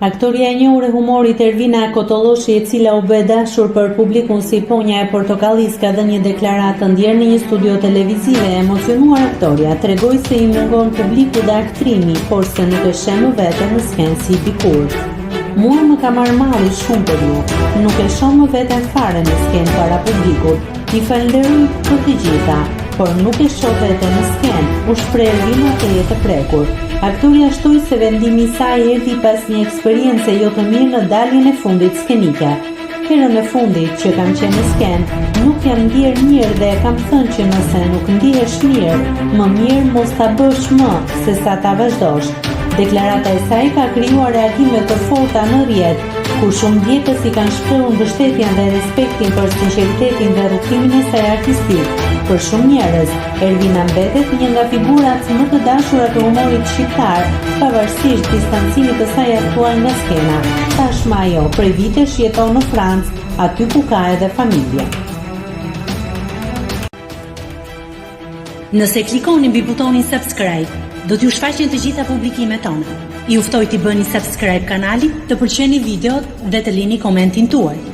Aktoria e njohur e humorit Ervina Kotolloshi, e cila u bë dashur për publikun si ponja e portokallis, ka dhënë një deklaratë ndjer në një studio televizive. Emocionuar aktoria tregoi se i mungon publiku dhe aktrimi, por se nuk e sheh më veten në skenë si dikur. Mua më ka marrë malli shumë për ju, nuk e shoh më veten fare në skenë para publikut. I falenderoj për të gjitha, por nuk e shoh veten në skenë, u shpreh Ervina të jetë prekur. Aktoria shtoi se vendimi i saj erdhi pas një eksperience jo të mirë në daljen e fundit skenike. Herën e fundit që kam qenë në skenë, nuk jam ndier mirë dhe kam thënë që nëse nuk ndihesh mirë, më mirë mos ta bësh më, se sa ta vazhdosh. Deklarata e saj ka krijuar reagime të forta në rrjet, ku shumë djetës i kanë shprehur mbështetjen dhe respektin për sinqeritetin dhe rrugtimin e saj artistik. Për shumë njerëz, Ervina mbetet një nga figurat më të dashura të humorit shqiptar, pavarësisht distancimit të saj aktual nga skena. Tashmë ajo prej vitesh jeton në Francë, aty ku ka edhe familje. Nëse klikoni mbi butonin subscribe, do t'ju shfaqen të gjitha publikimet tona. Ju ftoj t'i bëni subscribe kanalit, të pëlqeni videot dhe të lini komentin tuaj.